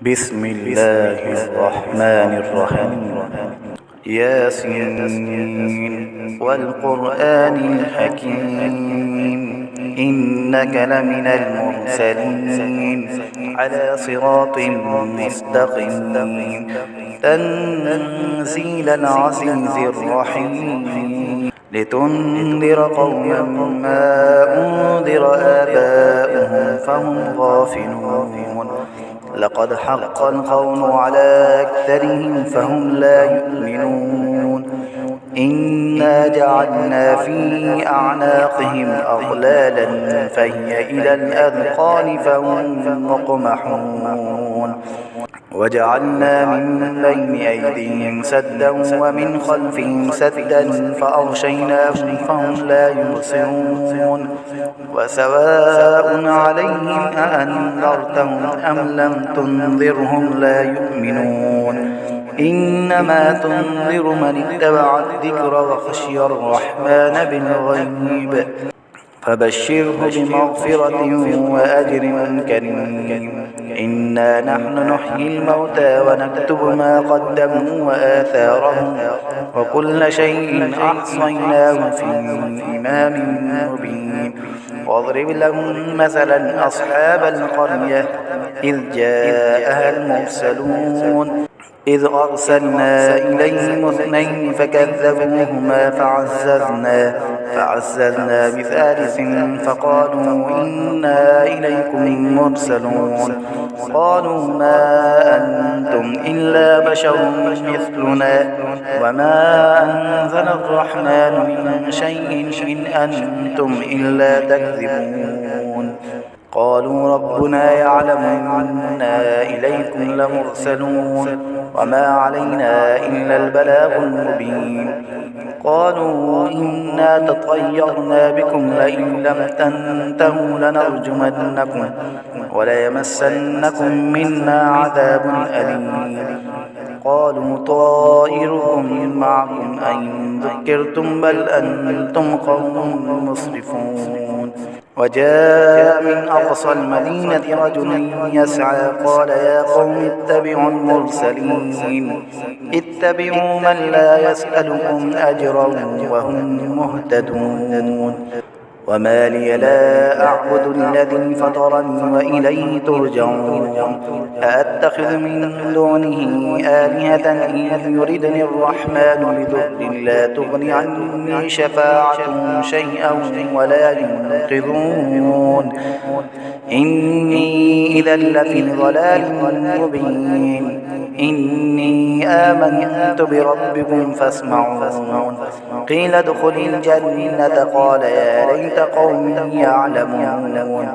بسم الله الرحمن الرحيم. ياسين والقرآن الحكيم إنك لمن المرسلين على صراط مستقيم تنزيل العزيز الرحيم لتنذر قوما ما أنذر آباؤهم فهم غافلون لقد حق القول على أكثرهم فهم لا يؤمنون إنا جعلنا في أعناقهم أغلالا فهي إلى الأذقان فهم مقمحون وجعلنا من بين أيديهم سدا ومن خلفهم سدا فأغشيناهم فهم لا يبصرون وسواء عليهم أأنذرتهم أم لم تنذرهم لا يؤمنون إنما تنذر من اتبع الذكر وخشي الرحمن بالغيب فبشره بمغفرة وأجر كريم إنا نحن نحيي الموتى ونكتب ما قدموا وآثارهم وكل شيء أحصيناه في إمام مبين واضرب لهم مثلا أصحاب القرية إذ جاءها المرسلون إذ أرسلنا إليهم اثنين فكذبوهما فعززنا بثالث فقالوا إنا إليكم مرسلون قالوا ما أنتم إلا بشر مثلنا وما أنزل الرحمن من شيء إن أنتم إلا تكذبون قالوا ربنا يعلم إنا إليكم لمرسلون وما علينا إلا البلاغ المبين قالوا إنا تطيرنا بكم لئن لم تنتهوا لنرجمنكم وليمسنكم منا عذاب أليم قالوا طائركم معكم أئن ذكرتم بل أنتم قوم مسرفون وجاء من أقصى المدينة رجل يسعى قال يا قوم اتبعوا المرسلين اتبعوا من لا يسألكم أجرا وهم مهتدون وما لي لا أعبد الذي فطرني وإليه ترجعون أأتخذ من دونه آلهة إن يردني الرحمن بضر لا تغن عني شفاعتهم شيئا ولا ينقذون إني إذا لفي ضلال مبين إني آمنت بربكم فاسمعون قيل ادخل الجنة قال يا ليت قومي يعلمون